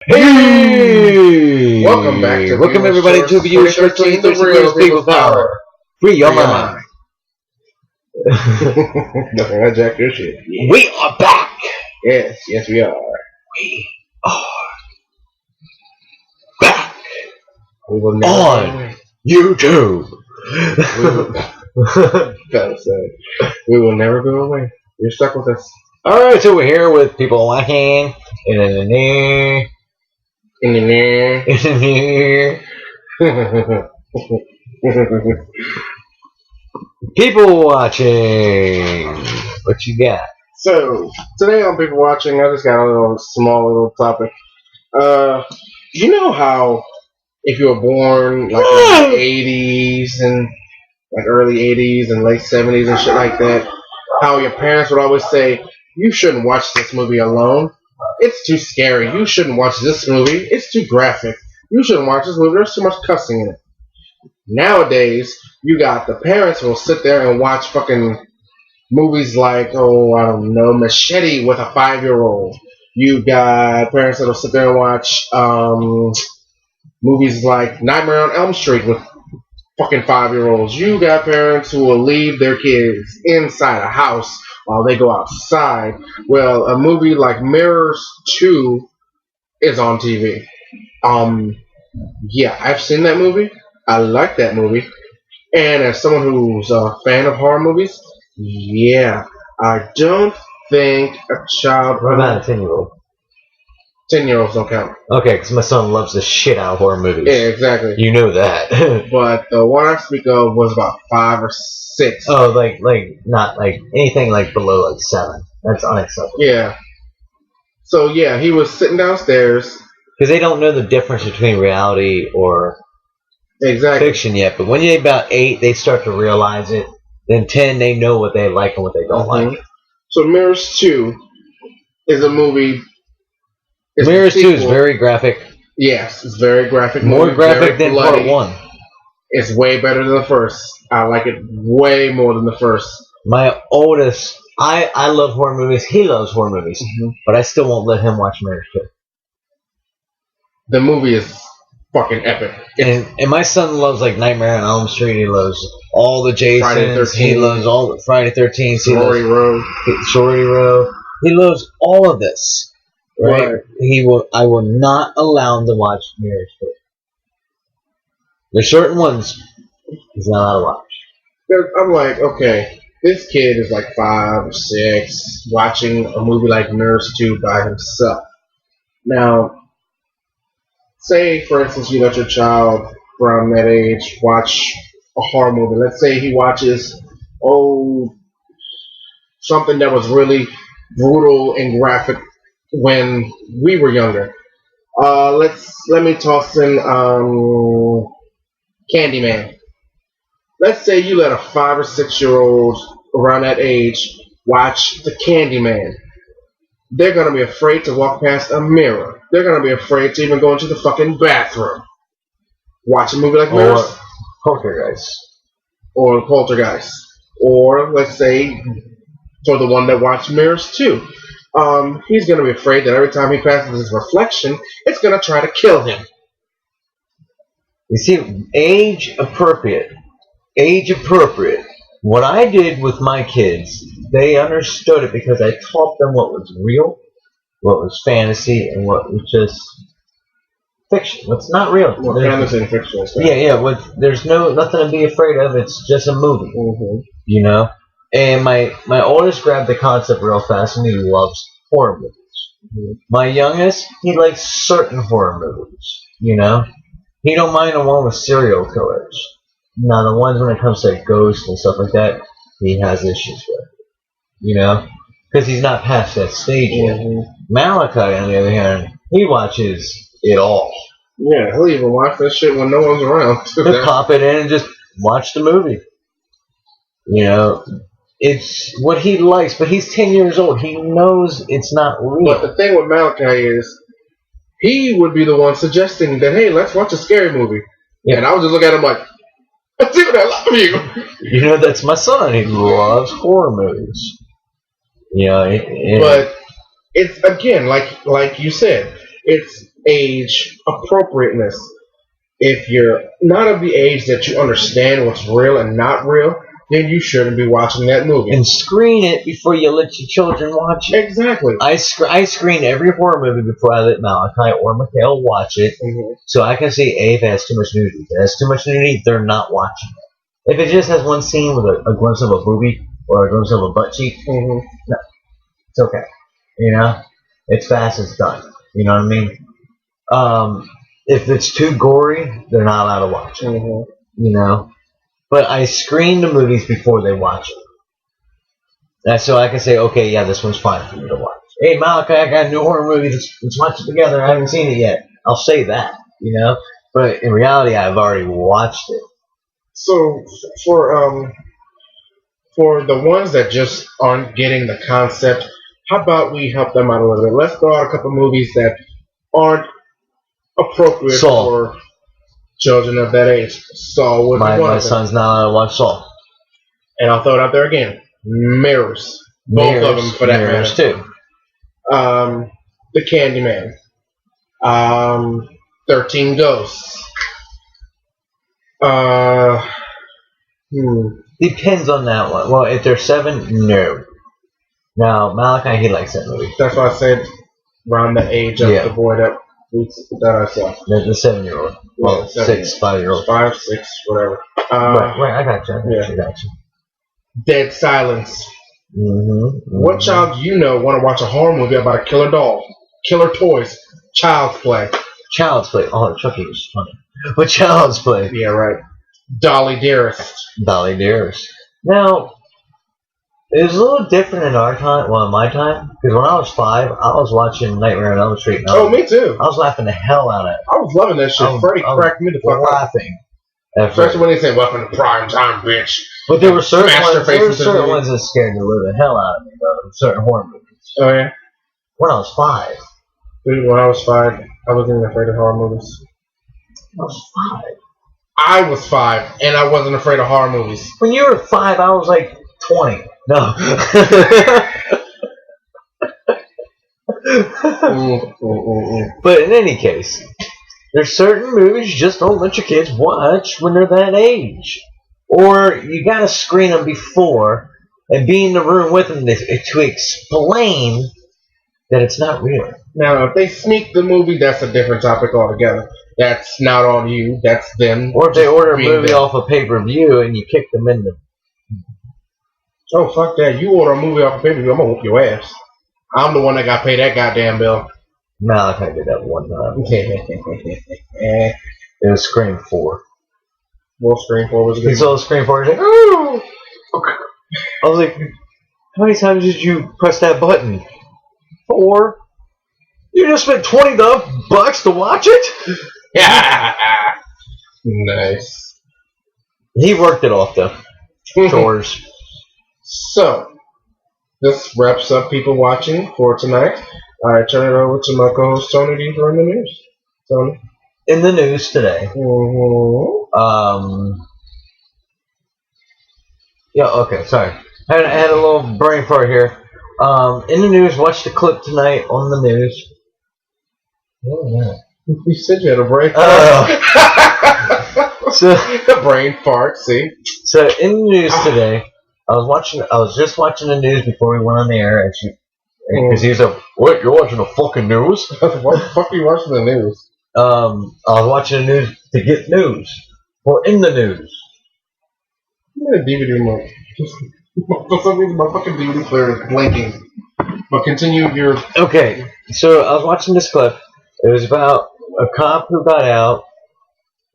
Hey! Welcome back to Welcome everybody to Views 13, the real people power. Free your mind. Nothing hijack your shit. Yeah. We are back. Yes, we are. We are back. We will never on go away. YouTube. We will never go away. You're stuck with us. Alright, so we're here with people watching. People watching. What you got? So, today on People Watching, I just got a small topic. You know how if you were born like in the 80s and like early 80s and late 70s and shit like that, how your parents would always say, you shouldn't watch this movie alone. It's too scary. You shouldn't watch this movie. It's too graphic. You shouldn't watch this movie. There's too much cussing in it. Nowadays, you got the parents who will sit there and watch fucking movies like, I don't know, Machete with a 5-year-old. You got parents that will sit there and watch movies like Nightmare on Elm Street with fucking 5-year-olds. You got parents who will leave their kids inside a house while they go outside. Well, a movie like Mirrors 2 is on TV. Yeah, I've seen that movie. I like that movie. And as someone who's a fan of horror movies, yeah, I don't think a child... What about a 10-year-old? 10-year-olds don't count. Okay, because my son loves the shit out of horror movies. Yeah, exactly. You know that. But the one I speak of was about 5 or 6. Oh, like not like anything like below like 7. That's unacceptable. Yeah. So yeah, he was sitting downstairs. Because they don't know the difference between reality or fiction yet. But when you're about 8, they start to realize it. Then 10, they know what they like and what they don't like. So Mirrors 2 is a movie. Mirrors 2 is very graphic. Yes, it's very graphic. More graphic than Part 1. It's way better than the first. I like it way more than the first. My oldest, I love horror movies. He loves horror movies. But I still won't let him watch Mirrors 2. The movie is fucking epic. And my son loves like Nightmare on Elm Street. He loves all the Jasons. He loves all the Friday 13th. Sorority Row. He loves all of this. Right? I will not allow him to watch Mirrors 2. There's certain ones he's not allowed to watch. I'm like, okay, this kid is like 5 or 6 watching a movie like Mirrors 2 by himself. Now, say, for instance, you let your child from that age watch a horror movie. Let's say he watches, something that was really brutal and graphic when we were younger. Let me toss in Candyman. Let's say you let a 5 or 6-year-old around that age watch the Candyman. They're going to be afraid to walk past a mirror. They're going to be afraid to even go into the fucking bathroom. Watch a movie like Mirrors. Or Poltergeist. Or, let's say, for the one that watched Mirrors 2. He's going to be afraid that every time he passes his reflection, it's going to try to kill him. You see, age appropriate. What I did with my kids, they understood it because I taught them what was real, what was fantasy, and what was just fiction. What's not real. Well, fantasy and fiction. Yeah. There's nothing to be afraid of. It's just a movie. You know? And my oldest grabbed the concept real fast, and he loves horror movies. My youngest, he likes certain horror movies. You know? He don't mind the one with serial killers. Now, the ones when it comes to ghosts and stuff like that, he has issues with. You know? Because he's not past that stage yet. Malachi, on the other hand, he watches it all. Yeah, he'll even watch that shit when no one's around. He'll pop it in and just watch the movie. You know? It's what he likes, but he's 10 years old. He knows it's not real. But the thing with Malachi is, he would be the one suggesting that, hey, let's watch a scary movie. Yeah. And I would just look at him like, dude, I love you. You know, that's my son. He loves horror movies. You know, but it's, again, like you said, it's age appropriateness. If you're not of the age that you understand what's real and not real, then you shouldn't be watching that movie. And screen it before you let your children watch it. Exactly. I screen every horror movie before I let Malachi or Mikhail watch it, so I can see if it has too much nudity. If it has too much nudity, they're not watching it. If it just has one scene with a glimpse of a boobie or a glimpse of a butt cheek, no, it's okay. You know, it's fast, it's done. You know what I mean? If it's too gory, they're not allowed to watch it. You know? But I screen the movies before they watch it. That's so I can say, okay, yeah, this one's fine for you to watch. Hey, Malachi, I got a new horror movie. Let's watch it together. I haven't seen it yet. I'll say that, you know? But in reality, I've already watched it. So, for the ones that just aren't getting the concept, how about we help them out a little bit? Let's throw out a couple movies that aren't appropriate for children of that age. Saw would be one of them. My son's not allowed to watch Saw. And I'll throw it out there again. Mirrors. Both of them, for that matter. Too. The Candyman. 13 Ghosts. Depends on that one. Well, if they're 7, no. Now, Malachi, he likes that movie. That's why I said around the age of the boy that I saw. The 7-year-old. Well, 6, 5-year-old. 5, 6, whatever. Right, I got you. I got you. Dead Silence. What child do you know want to watch a horror movie about a killer doll, killer toys, Child's Play? Child's Play. Oh, Chucky was funny. But Child's Play. Yeah, right. Dolly Dearest. Dolly Dearest. Now, it was a little different in our time, well, in my time, because when I was 5, I was watching Nightmare on Elm Street. Me too. I was laughing the hell out of it. I was loving that shit. Freddy cracked me the fuck up. Laughing. Especially when they say "Welcome to Prime Time, bitch." But there were certain ones that scared the living hell out of me, though. Certain horror movies. Oh yeah. When I was 5. Dude, when I was 5, I wasn't even afraid of horror movies. I was 5. I was 5, and I wasn't afraid of horror movies. When you were 5, I was like 20. No. But in any case, there's certain movies you just don't let your kids watch when they're that age. Or you gotta screen them before and be in the room with them to explain that it's not real. Now, if they sneak the movie, that's a different topic altogether. That's not on you, that's them. Or if they order a movie off a pay-per-view and you kick them in the... Oh, fuck that. You order a movie off a pay-per-view, I'm gonna whoop your ass. I'm the one that got paid that goddamn bill. Malachi did that one time. It was Scream 4. Well, Scream 4 was good. He saw Scream 4 and he's like, oh! I was like, how many times did you press that button? 4? You just spent $20 to watch it? Yeah. Nice. He worked it off, though. Chores. So, this wraps up people watching for tonight. I turn it over to my co-host Tony D for in the news. Tony. In the news today. Yeah, okay, sorry. I had a little brain fart here. In the news, watch the clip tonight on the news. Oh, yeah. You said you had a brain fart. So, a brain fart, see? So, in the news today, I was just watching the news before we went on the air, because he was like, what, you're watching the fucking news? Why the fuck are you watching the news? I was watching the news to get news. Or in the news. I'm in a DVD remote. For some reason, my fucking DVD player is blinking. But continue your... Okay, so I was watching this clip. It was about a cop who got out,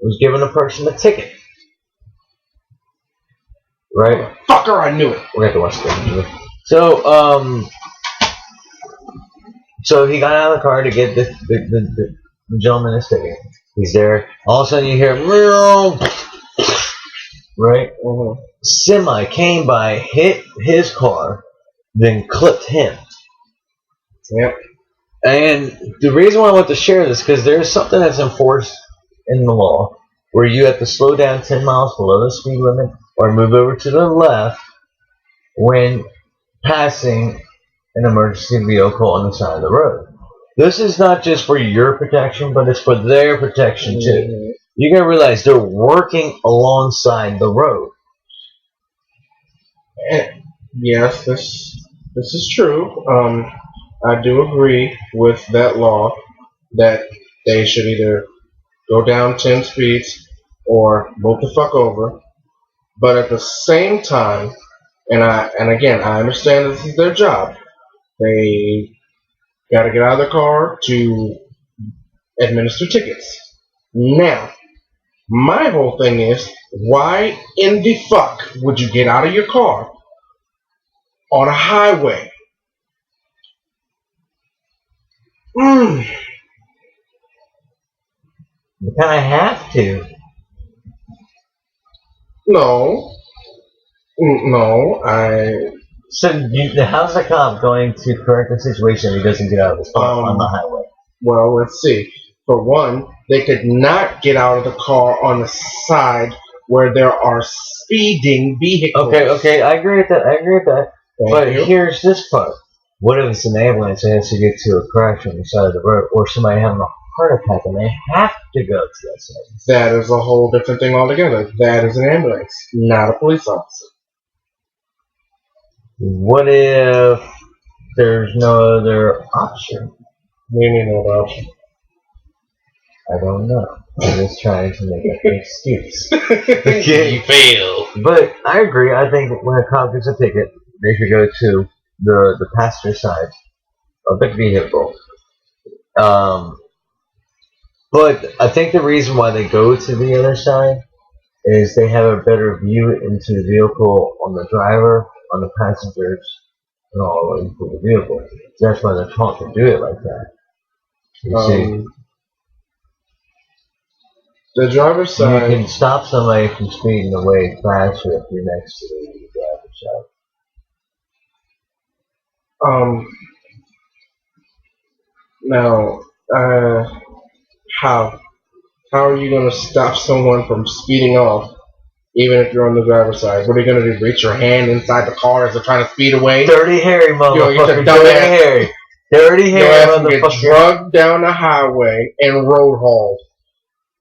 was giving a person a ticket. Right? Fucker, I knew it. We have to watch this. So he got out of the car to get the gentleman his ticket. He's there. All of a sudden you hear, right? Semi came by, hit his car, then clipped him. Yep. And the reason why I want to share this, because there's something that's enforced in the law where you have to slow down 10 miles below the speed limit or move over to the left when passing an emergency vehicle on the side of the road. This is not just for your protection, but it's for their protection too. Mm-hmm. You gotta realize they're working alongside the road. And yes, this is true. I do agree with that law that they should either go down 10 speeds or move the fuck over. But at the same time, and again, I understand this is their job. They got to get out of their car to administer tickets. Now, my whole thing is, why in the fuck would you get out of your car on a highway? You kind of have to. No. So how's the cop going to correct the situation if he doesn't get out of his car on the highway? Well, let's see. For one, they could not get out of the car on the side where there are speeding vehicles. Okay, I agree with that. But you. Here's this part. What if it's an ambulance that has to get to a crash on the side of the road, or somebody having a heart attack and they have to go to that side? That is a whole different thing altogether. That is an ambulance, not a police officer. What if there's no other option? We need no other option. I don't know. I'm just trying to make an excuse. Okay. You fail. But I agree. I think when a cop gets a ticket, they should go to the passenger side of the vehicle. But I think the reason why they go to the other side is they have a better view into the vehicle on the driver, on the passengers, and all into the vehicle. So that's why they're taught to do it like that. You see? The driver's side. You can stop somebody from speeding away faster if you're next to the driver's side. Now, how are you going to stop someone from speeding off, even if you're on the driver's side? What are you going to do? Reach your hand inside the car as they're trying to speed away? Dirty Harry, motherfucker. Dirty Harry, motherfucker. Get drugged down the highway and road hauled.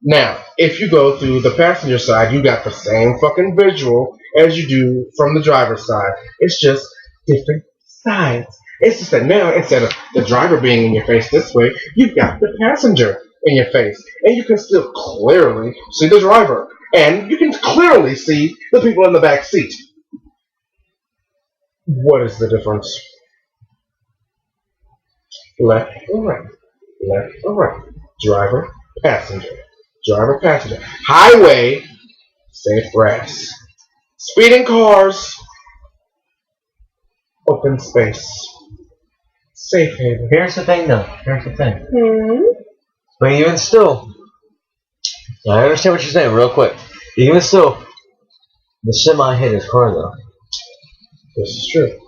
Now, if you go through the passenger side, you got the same fucking visual as you do from the driver's side. It's just different sides. It's just that now, instead of the driver being in your face this way, you've got the passenger in your face. And you can still clearly see the driver. And you can clearly see the people in the back seat. What is the difference? Left or right? Left or right? Driver, passenger. Driver, passenger. Highway, safe grass. Speeding cars, open space. Safe haven. Here's the thing, though. But even still, I understand what you're saying, real quick. Even still, the semi hit his car, though. This is true.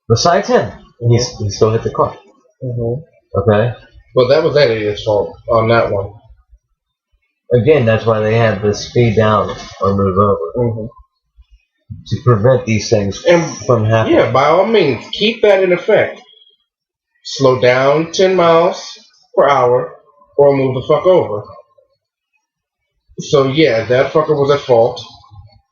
Besides him, he still hit the car. Okay? Well, that was that idiot's fault on that one. Again, that's why they had to speed down or move over. To prevent these things from happening. Yeah, by all means, keep that in effect. Slow down 10 miles per hour or move the fuck over. So yeah, that fucker was at fault.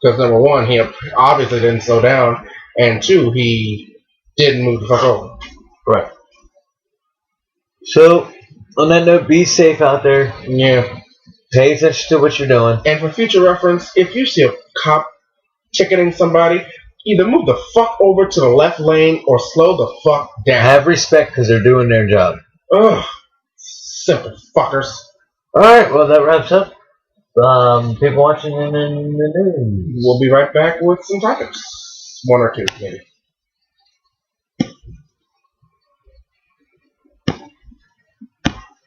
Because number one, he obviously didn't slow down. And two, he didn't move the fuck over. Right. So, on that note, be safe out there. Yeah. Pay attention to what you're doing. And for future reference, if you see a cop ticketing somebody, either move the fuck over to the left lane or slow the fuck down. Have respect because they're doing their job. Ugh. Simple fuckers. Alright, well that wraps up. People watching in the news. We'll be right back with some topics. One or two, maybe.